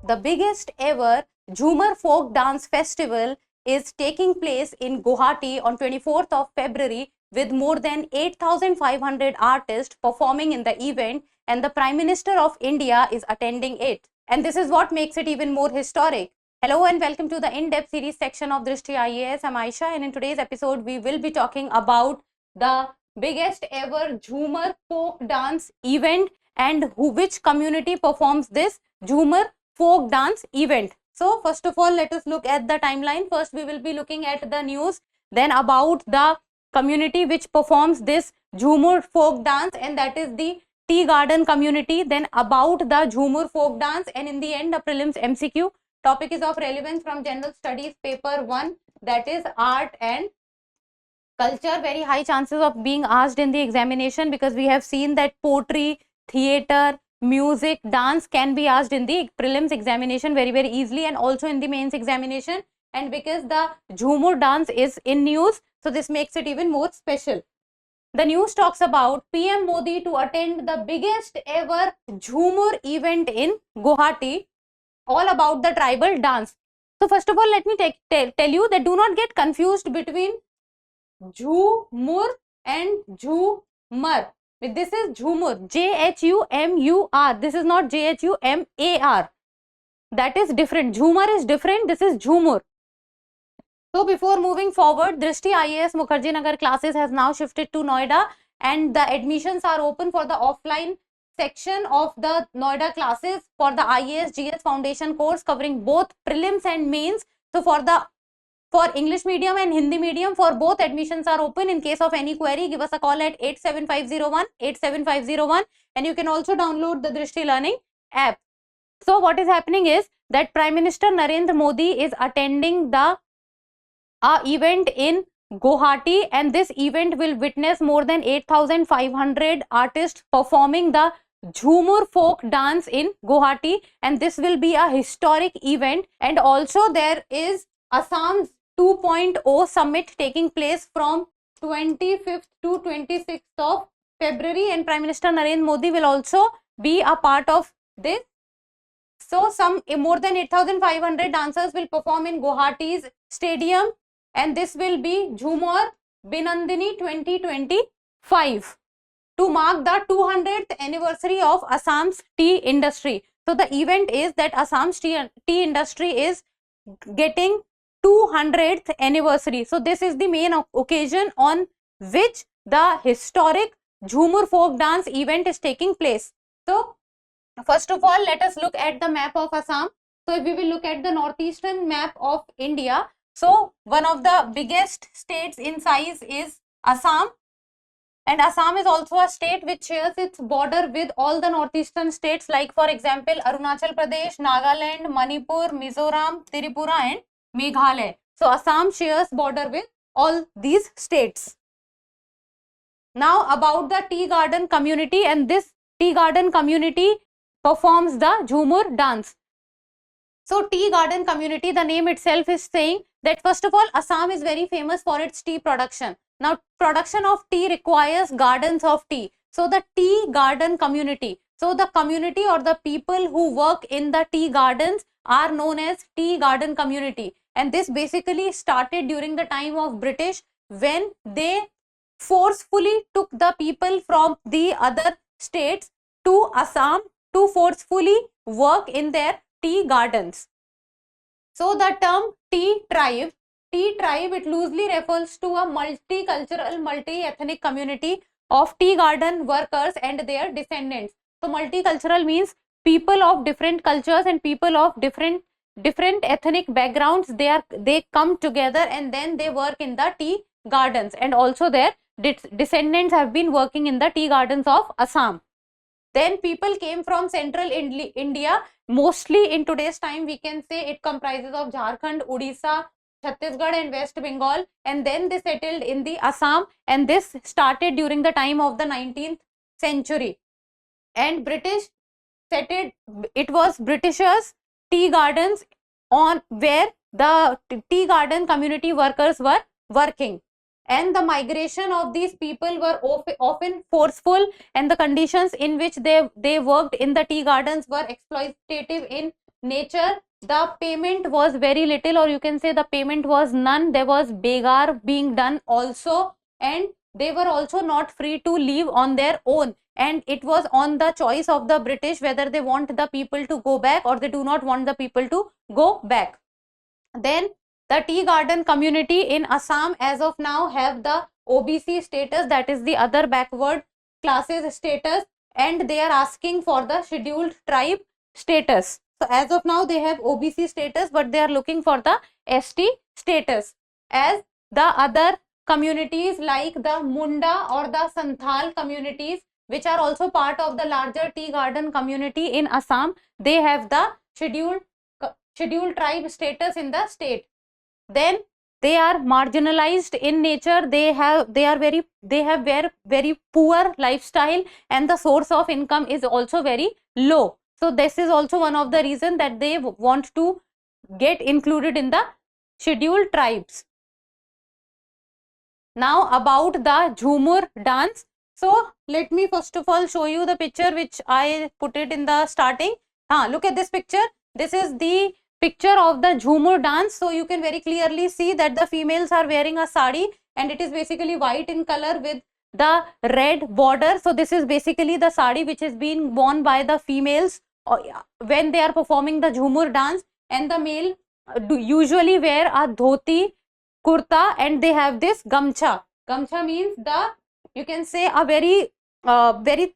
the biggest ever Jhumar Folk Dance Festival is taking place in Guwahati on 24th of February with more than 8,500 artists performing in the event, and the Prime Minister of India is attending it. And this is what makes it even more historic. Hello and welcome to the in-depth series section of Drishti IAS. I'm Aisha, and in today's episode we will be talking about the biggest ever Jhumar Folk Dance event and which community performs this Jhumar Folk Dance event. So first of all, let us look at the timeline. First we will be looking at the news, then about the community which performs this Jhumar Folk Dance, and that is the Tea Garden community, then about the Jhumar Folk Dance, and in the end a prelims MCQ. Topic is of relevance from General Studies paper 1, that is art and culture. Very high chances of being asked in the examination because we have seen that poetry, theatre, music, dance can be asked in the prelims examination very easily, and also in the mains examination. And because the Jhumar dance is in news, so this makes it even more special. The news talks about PM Modi to attend the biggest ever Jhumar event in Guwahati, all about the tribal dance. So first of all, let me tell you that do not get confused between Jhumur and Jhumar. This is Jhumur, J-H-U-M-U-R. This is not J-H-U-M-A-R. That is different. Jhumar is different. This is Jhumur. So before moving forward, Drishti IAS Mukherjee Nagar classes has now shifted to Noida, and the admissions are open for the offline section of the Noida classes for the IAS GS Foundation course covering both prelims and mains. So for English medium and Hindi medium, for both admissions are open. In case of any query, give us a call at 87501, and you can also download the Drishti Learning app. So what is happening is that Prime Minister Narendra Modi is attending the event in Guwahati, and this event will witness more than 8,500 artists performing the Jhumar folk dance in Guwahati, and this will be a historic event. And also there is Assam's 2.0 summit taking place from 25th to 26th of February, and Prime Minister Narendra Modi will also be a part of this. So more than 8,500 dancers will perform in Guwahati's stadium, and this will be Jhumar Binandini 2025 to mark the 200th anniversary of Assam's tea industry. So the event is that Assam's tea industry is getting 200th anniversary. So this is the main occasion on which the historic Jhumar folk dance event is taking place. So first of all, let us look at the map of Assam. So if we will look at the northeastern map of India, so one of the biggest states in size is Assam, and Assam is also a state which shares its border with all the northeastern states, like for example Arunachal Pradesh, Nagaland, Manipur, Mizoram, Tripura and Meghalaya. So Assam shares border with all these states. Now about the tea garden community, and this tea garden community performs the Jhumar dance. So tea garden community, the name itself is saying that first of all Assam is very famous for its tea production. Now production of tea requires gardens of tea. So the tea garden community, so the community or the people who work in the tea gardens are known as tea garden community, and this basically started during the time of British, when they forcefully took the people from the other states to Assam to forcefully work in their tea gardens. So the term tea tribe, it loosely refers to a multicultural, multi-ethnic community of tea garden workers and their descendants. So multicultural means people of different cultures and people of different ethnic backgrounds. They come together and then they work in the tea gardens, and also their descendants have been working in the tea gardens of Assam. Then people came from central India, mostly in today's time we can say it comprises of Jharkhand, Odisha, Chhattisgarh and West Bengal, and then they settled in the Assam, and this started during the time of the 19th century. And British settled, it was Britishers' tea gardens on where the tea garden community workers were working. And the migration of these people were often forceful, and the conditions in which they worked in the tea gardens were exploitative in nature, the payment was very little, or you can say the payment was none. There was begar being done also, and they were also not free to live on their own, and it was on the choice of the British whether they want the people to go back or they do not want the people to go back. Then the tea garden community in Assam as of now have the OBC status, that is the other backward classes status, and they are asking for the scheduled tribe status. So as of now they have OBC status, but they are looking for the ST status, as the other communities like the Munda or the Santhal communities, which are also part of the larger tea garden community in Assam, they have the scheduled tribe status in the state. Then they are marginalized in nature. They have very poor lifestyle, and the source of income is also very low. So this is also one of the reasons that they want to get included in the scheduled tribes. Now about the Jhumur dance. So let me first of all show you the picture which I put it in the starting. Look at this picture. This is the picture of the Jhumur dance. So you can very clearly see that the females are wearing a sari, and it is basically white in color with the red border. So this is basically the sari which is being worn by the females when they are performing the Jhumur dance, and the male usually wear a dhoti, kurta, and they have this gamcha. Gamcha means the, you can say, a very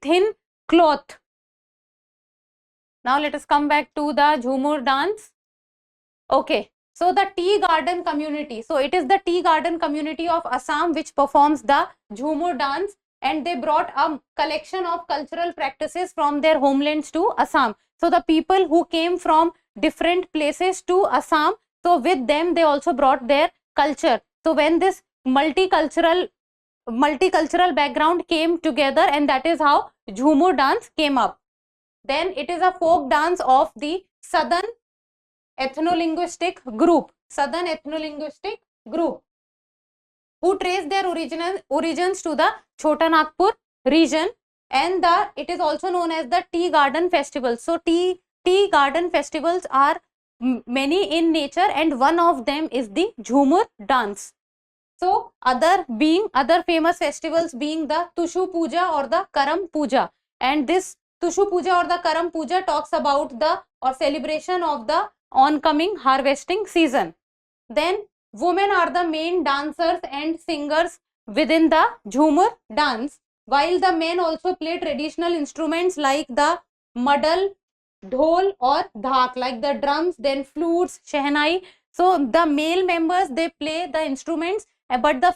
thin cloth. Now let us come back to the Jhumur dance. Okay, so the tea garden community. So it is the tea garden community of Assam which performs the Jhumur dance, and they brought a collection of cultural practices from their homelands to Assam. So the people who came from different places to Assam, so with them they also brought their culture. So when this multicultural background came together, and that is how Jhumur dance came up. Then it is a folk dance of the Southern ethno-linguistic group, who trace their origins to the Chota Nagpur region, and it is also known as the tea garden festival. So tea garden festivals are many in nature, and one of them is the Jhumur dance. So other famous festivals being the Tushu Puja or the Karam Puja, and this Tushu Puja or the Karam Puja talks about the celebration of the oncoming harvesting season. Then women are the main dancers and singers within the Jhumur dance, while the men also play traditional instruments like the madal, dhol or dhak, like the drums, then flutes, shehnai. So the male members, they play the instruments, but the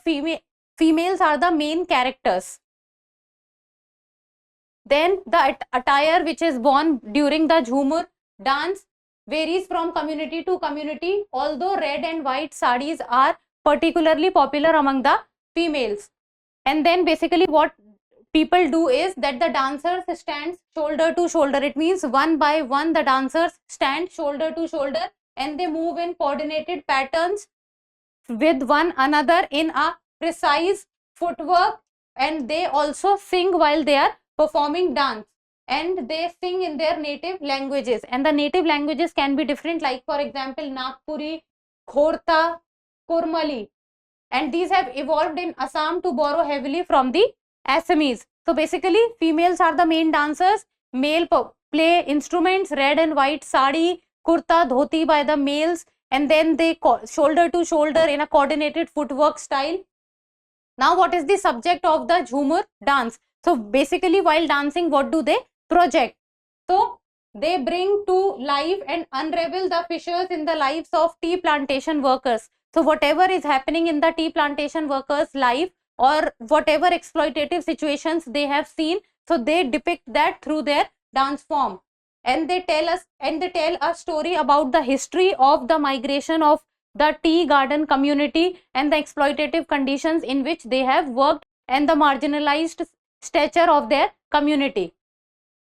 females are the main characters. Then the attire which is worn during the Jhumur dance varies from community to community, although red and white sarees are particularly popular among the females. And then basically what people do is that the dancers stand shoulder to shoulder. It means one by one the dancers stand shoulder to shoulder, and they move in coordinated patterns with one another in a precise footwork, and they also sing while they are performing dance, and they sing in their native languages, and the native languages can be different, like for example Nagpuri, Khorta, Kurmali, and these have evolved in Assam to borrow heavily from the Assamese. So basically females are the main dancers, male play instruments, red and white sari, kurta, dhoti by the males, and then they shoulder to shoulder in a coordinated footwork style. Now what is the subject of the Jhumur dance? So basically while dancing, what do they project? So they bring to life and unravel the fissures in the lives of tea plantation workers. So whatever is happening in the tea plantation workers' life, or whatever exploitative situations they have seen, so they depict that through their dance form, and they tell a story about the history of the migration of the tea garden community and the exploitative conditions in which they have worked and the marginalized stature of their community.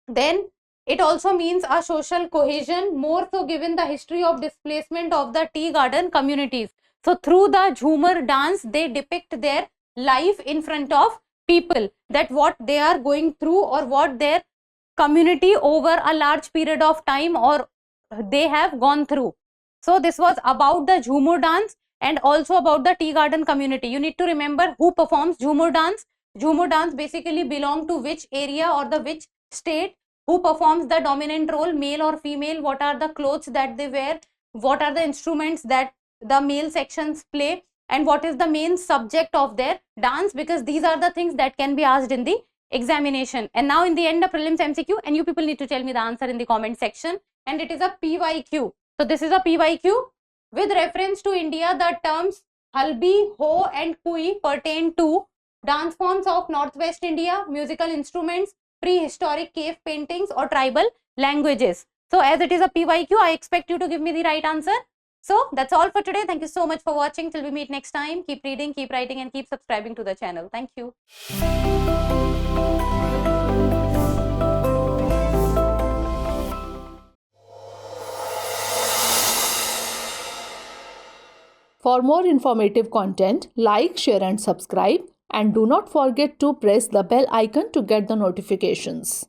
Then it also means a social cohesion, more so given the history of displacement of the tea garden communities. So through the Jhumur dance, they depict their life in front of people, that what they are going through or what their community over a large period of time or they have gone through. So this was about the Jhumur dance and also about the tea garden community. You need to remember who performs Jhumur dance. Jhumur dance basically belong to which area or the which state, who performs the dominant role, male or female, what are the clothes that they wear, what are the instruments that the male sections play, and what is the main subject of their dance, because these are the things that can be asked in the examination. And now in the end, a prelims MCQ, and you people need to tell me the answer in the comment section, and it is a PYQ. So this is a PYQ. With reference to India, the terms Halbi, Ho and Kui pertain to dance forms of Northwest India, musical instruments, prehistoric cave paintings or tribal languages. So as it is a PYQ, I expect you to give me the right answer. So that's all for today. Thank you so much for watching. Till we meet next time, keep reading, keep writing and keep subscribing to the channel. Thank you. For more informative content, like, share and subscribe, and do not forget to press the bell icon to get the notifications.